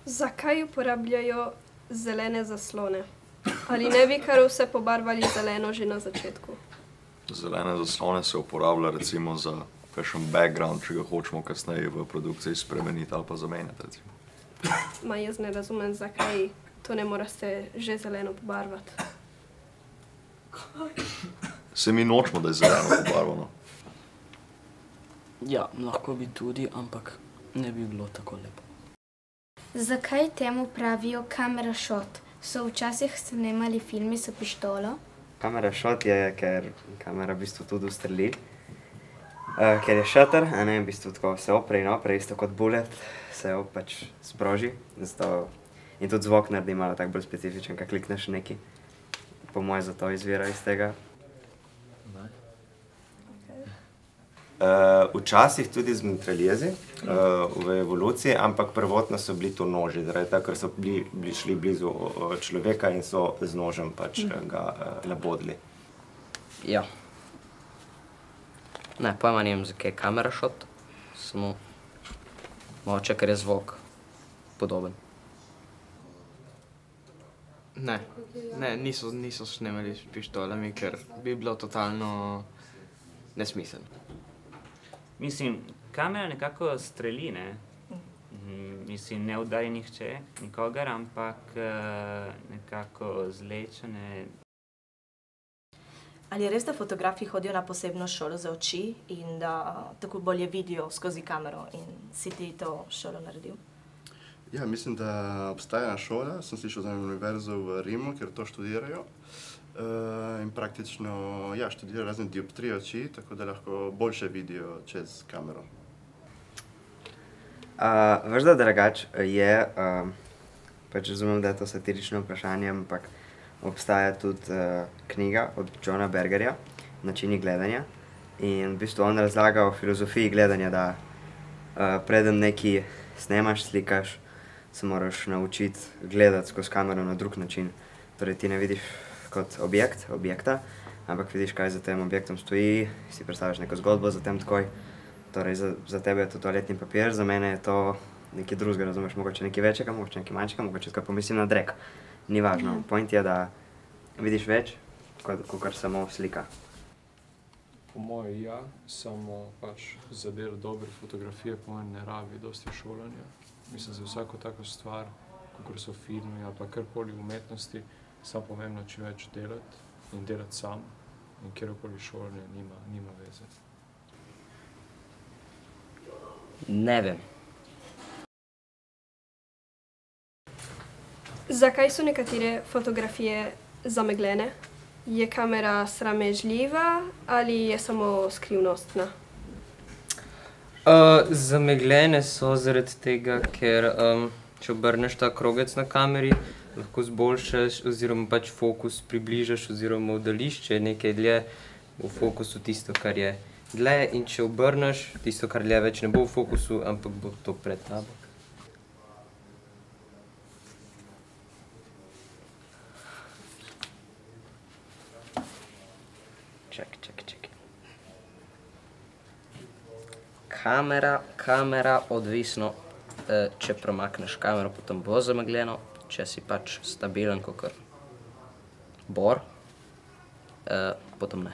Zakaj uporabljajo zelene zaslone? Ali ne bi kar vse pobarvali zeleno že na začetku? Zelene zaslone se uporablja recimo za kakšen background, če ga hočemo kasneje v produkciji spremeniti ali pa zamenjati, recimo. Jaz ne razumem, zakaj to ne morate že zeleno pobarvati. Se mi nočemo, da je zeleno pobarvano. Ja, lahko bi tudi, ampak ne bi bilo tako lepo. Zakaj temu pravijo camera shot? So včasih snemali filmi s pištolo? Camera shot je, ker kamera v bistvu tudi ustreli. Ker je shutter, v bistvu tako se opre in opre, isto kot bullet, se pač sproži. In tudi zvok naredi malo tak bolj specifičen, ko klikneš nekaj. Po moje zato izvira iz tega. Včasih tudi z mitraljezi v evoluciji, ampak prvotno so bili to noži, zaradi tega, ker so šli blizu človeka in so z nožem pač ga labodili. Ja. Ne, pojma nimam, zakaj je camera shot, samo mogoče, ker je zvok podoben. Ne, niso snemali s pištolami, ker bi bilo totalno nesmiselno. Mislim, kamera nekako streli, ne? Mislim, ne udari nihče, nikogar, ampak nekako zleče, ne? Ali je res, da fotografi hodijo na posebno šolo za oči in da tako bolje vidijo skozi kamero in si ti to šolo naredil? Ja, mislim, da obstaja ena šola, sem slišal za univerzo v Rimu, kjer to študirajo. In praktično, ja, študirajo razne dioptrije oči, tako da lahko boljše vidijo čez kamero. Veš, da drugače je, pač razumem, da je to satirično vprašanje, ampak obstaja tudi knjiga od Johna Bergerja, Načini gledanja. In v bistvu on razlaga o filozofiji gledanja, da preden nekaj snemaš, slikaš, se moraš naučiti gledati skozi kamero na drug način. Torej ti ne vidiš kot objekta, ampak vidiš, kaj za tem objektom stoji, si predstavljaš neko zgodbo za tem takoj. Torej za tebe je to toaletni papir, za mene je to nekaj drugega, razumeš, mogoče nekaj večjega, mogoče nekaj manjšega, mogoče tako pomislim na drek. Ni važno, point je, da vidiš več, kakor samo slika. Po moje ja, samo pač za del dobre fotografije po moje ne rabi dosti šolanja. Mislim, za vsako tako stvar, kakor so filmi ali pa karkoli v umetnosti, samo pomembno čim več delati in delati sam in kjerokoli šolanje nima veze. Ne vem. Zakaj so nekatere fotografije zamegljene? Je kamera sramežljiva ali je samo skrivnostna? Zamegljene so zaradi tega, ker če obrneš ta krogec na kameri, lahko zboljšaš oziroma pač fokus približaš oziroma oddališ, če je nekaj dlje v fokusu tisto, kar je dlje, in če obrneš, tisto, kar dlje več ne bo v fokusu, ampak bo to pred tabo. Čakaj. Kamera odvisno, če premakneš kamero, potem bo zamegljeno, če si pač stabilen kakor bor, potem ne.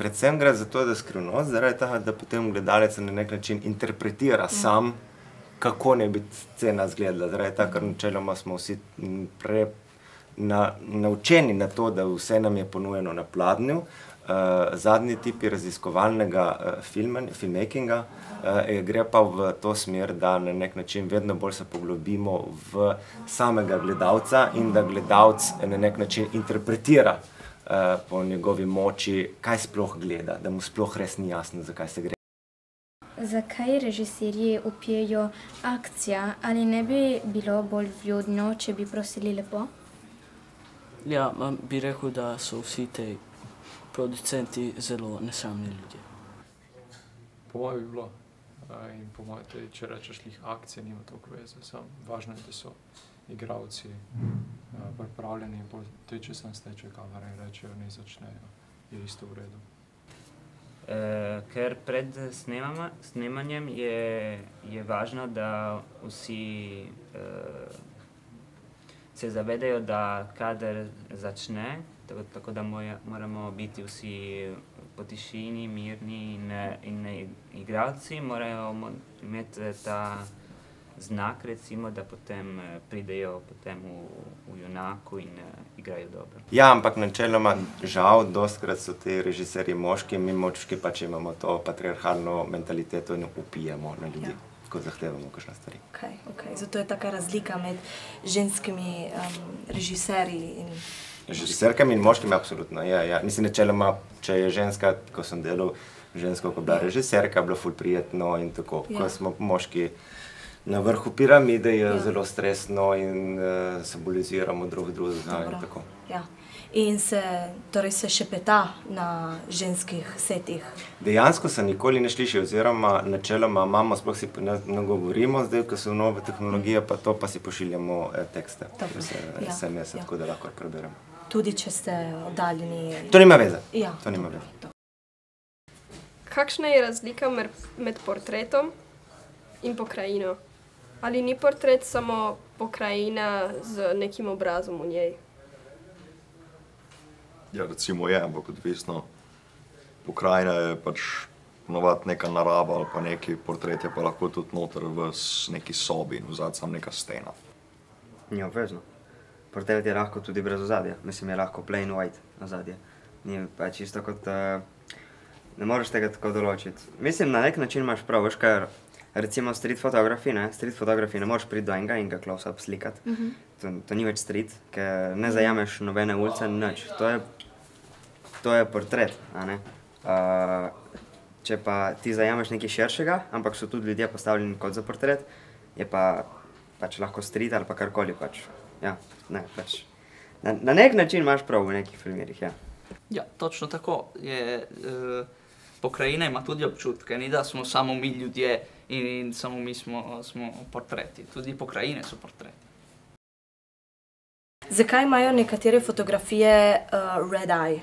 Predvsem gre za to, da je skrivnost, zaradi tega, da potem gledalec na nek način interpretira sam, kako ne bi scena izgledala. Zaradi tega, ker načeloma smo vsi naučeni na to, da vse nam je ponujeno na pladnju. Zadnji tipi raziskovalnega filmmakinga gre pa v to smer, da na nek način vedno bolj se poglobimo v samega gledalca in da gledalec na nek način interpretira po njegovi moči, kaj sploh gleda, da mu sploh res ni jasno, zakaj se gre. Zakaj režiserji vpijejo akcija? Ali ne bi bilo bolj vljudno, če bi prosili lepo? Ja, bi rekel, da so vsi te producenti zelo nesramni ljudje. Po moje bi bilo. In po moje, če rečeš lih akcije, nima toliko veze. Važno je, da so igralci pripravljeni in če sem steče kamera in rečejo, ne začnejo, je isto v redu. Ker pred snemanjem je važno, da vsi se zavedajo, da kader začne, tako da moramo biti vsi po tišini, mirni in igralci morajo imeti ta znak, recimo, da potem pridejo potem v junaku in igrajo dobro. Ja, ampak načeloma žal, dostikrat so ti režiserji moški, mi moški pač imamo to patriarhalno mentaliteto in vpijemo na ljudi, ko zahtevamo kakšne stvari. Okay. Zato je taka razlika med ženskimi režiserji in... Režiserkami in moškimi, absolutno, ja. Mislim, načeloma, če je ženska, ko sem delal žensko, ko bila režiserka, bilo ful prijetno in tako. Ko smo moški na vrhu piramide, je zelo stresno in simboliziramo drugega in tako. Ja. In torej se šepeta na ženskih setih? Dejansko se nikoli ne sliši, oziroma načeloma imamo, sploh si ne govorimo, zdaj, ko so nove tehnologije, pa to pa si pošiljamo tekste. SMS, tako da lahko preberemo. Tudi, če ste oddaljeni? To nima veze. Ja. To nima veze. Kakšna je razlika med portretom in pokrajino? Ali ni portret samo pokrajina z nekim obrazom v njej? Ja, recimo je, ampak odvisno. Pokrajina je pač ponovadi neka narava ali pa neki portret je pa lahko tudi noter v neki sobi in vzad sam neka stena. Ni obvezno. Portret je lahko tudi brez ozadja. Mislim, je lahko plain white ozadje. Ni pa čisto kot... Ne moreš tega tako določiti. Mislim, na nek način imaš prav, veš, ker recimo street fotografi ne moreš priti do enega close-up slikati. To ni več street, ker ne zajameš nobene ulice, nič. To je portret, a ne. Če pa ti zajameš nekaj širšega, ampak so tudi ljudje postavljeni kot za portret, je pa pač lahko street ali pa karkoli pač. Ja, ne, pač. Na nek način imaš prav v nekih primerih, ja. Ja, točno tako. Pokrajina ima tudi občutke, ni da smo samo mi ljudje in samo mi smo portreti. Tudi pokrajine so portreti. Zakaj imajo nekatere fotografije red eye?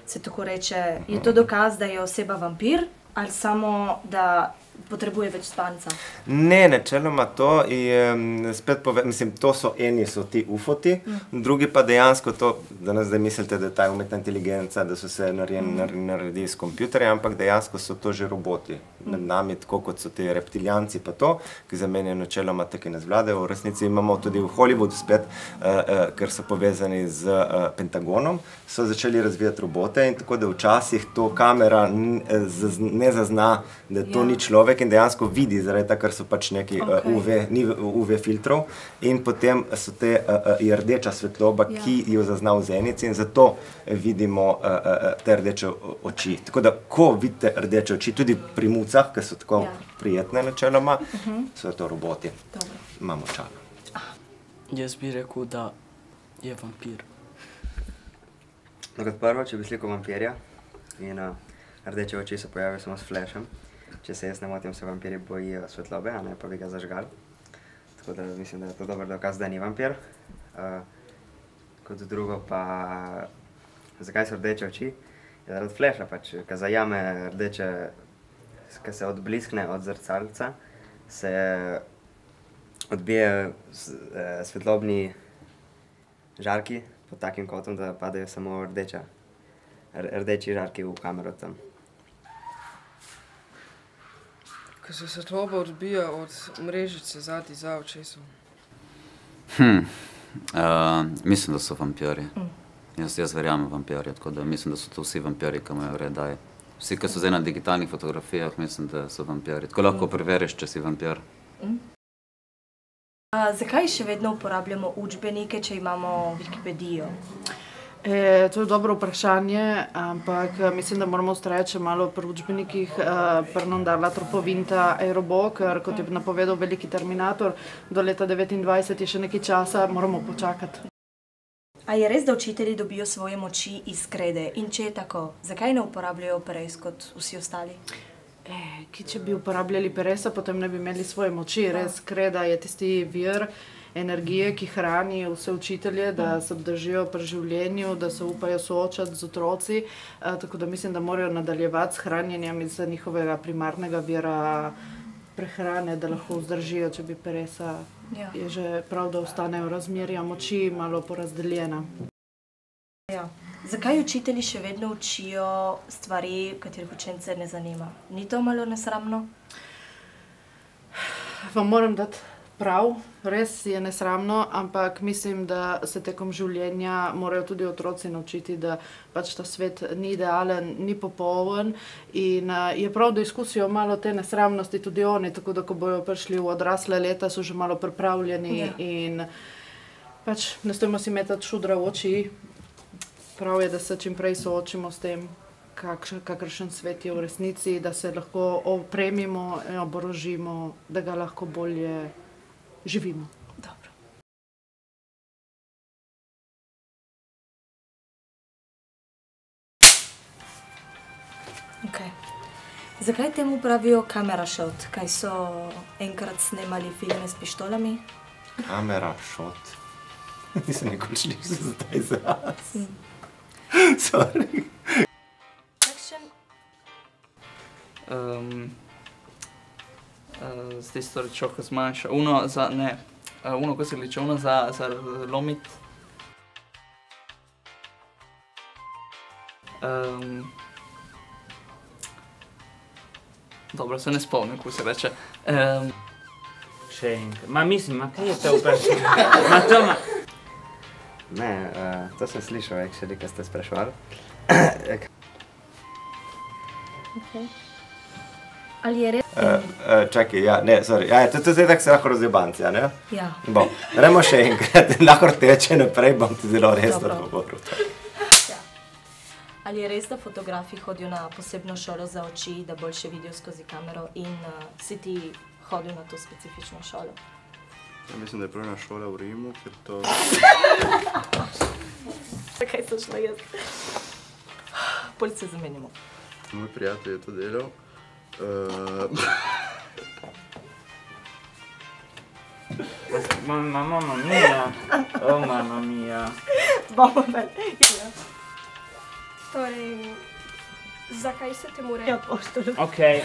Se tako reče, je to dokaz, da je oseba vampir ali samo, da potrebuje več spanca? Ne, načeloma to je, spet mislim, to so eni, so ti ufoti, drugi pa dejansko to, da ne zdaj mislite, da je ta umetna inteligenca, da so se naredi s kompjuterja, ampak dejansko so to že roboti. Med nami, tako kot so ti reptilijanci pa to, ki za meni načeloma tako ne zvladajo. V resnici imamo tudi v Hollywoodu spet, ker so povezani z Pentagonom, so začeli razvijati robote in tako da včasih to kamera ne zazna, da to ni človek in dejansko vidi, zaradi tega, ker so pač neki UV filtrov in potem so je rdeča svetloba, ki jo zazna v zenici in zato vidimo te rdeče oči. Tako da, ko vidite rdeče oči, tudi pri mucah, ki so tako prijetne načeloma, so to roboti. Imamo čar. Jaz bi rekel, da je vampir. No, kot prvo, če bi slikal vampirja in rdeče oči se pojavijo samo s flashom, če se jaz ne motim, se vampiri bojijo svetlobe, a ne pa bi ga zažgali. Tako da mislim, da je to dober dokaz, da ni vampir. Kot drugo pa, zakaj so rdeče oči? Je zaradi flasha pač, ko zajame rdeče, ko se odbliskne od zrcalca, se odbije svetlobni žarki pod takim kotom, da padajo samo rdeči žarki v kamero tam. Ko se svetloba odbija od mrežice zadnji za očesom. Mislim, da so vampiri. Jaz verjamem vampirje, tako da mislim, da so to vsi vampiri, ki imajo red eye. Vsi, ki so zdaj na digitalnih fotografijah, mislim, da so vampiri. Tako lahko preveriš, če si vampir. Zakaj še vedno uporabljamo učbenike, če imamo Wikipedijo? To je dobro vprašanje, ampak mislim, da moramo vztrajati še malo pri učbenikih Fernanda Tropovinta Aerobo, ker kot je napovedal veliki Terminator, do leta 2029 je še nekaj časa, moramo počakati. A je res, da učitelji dobijo svoje moči iz krede? In če je tako, zakaj ne uporabljajo peres kot vsi ostali? Če bi uporabljali peresa, potem ne bi imeli svoje moči. Res, kreda je tisti vir energije, ki hrani vse učitelje, da se obdržijo pri življenju, da se upajo soočati z otroci. Tako da mislim, da morajo nadaljevati s hranjenjem iz njihovega primarnega vira prehrane, da lahko vzdržijo, če bi peresa. Ja. Je že prav, da ostanejo razmerja moči malo porazdeljena. Ja. Zakaj učitelji še vedno učijo stvari, katerih učence ne zanima? Ni to malo nesramno? Vam moram dati prav, res je nesramno, ampak mislim, da se tekom življenja morajo tudi otroci naučiti, da pač ta svet ni idealen, ni popoln in je prav, da izkusijo malo te nesramnosti tudi oni, tako da ko bojo prišli v odrasle leta, so že malo pripravljeni in pač ne stojimo si metati šudra v oči. Prav je, da se čim prej soočimo s tem, kakršen svet je v resnici, da se lahko opremimo in oborožimo, da ga lahko bolje živimo. Dobro. Okay. Zakaj temu pravijo kamera shot? Kaj so enkrat snemali filme s pištolami? Kamera shot. Nisem nikoli slišal za ta izraz. Sorry. Kakšen? Z tisto rečo, ko zmanjša. Uno za, ne, uno, ko se liče, uno za lomit. Dobro, se ne spomnim, kako se reče. Še enkrat. Ma mislim, kaj je to vprašanje? Ma to Ne, to sem slišal, actually, ko ste spraševali. Okay. Ali je res? Čakaj, ja, ne, sorry. Ja, to zdaj tako se lahko razjebanci, ja, ne? Ja. Bo, dajmo še enkrat, lahko teče naprej, bom ti zelo resno odgovoril. Ja. Ali je res, da fotografi hodijo na posebno šolo za oči, da boljše vidijo skozi kamero in si ti hodil na to specifično šolo? Ja, mislim, da je prva šola v Rimu, ker to... Zakaj sem šla jaz? Bolj se zamenjamo. Moj prijatelj je to delal. Mamma mia. Oh, mamma mia. Bomo ven. Torej, zakaj se temu reče? Ja, pošteno. Okej.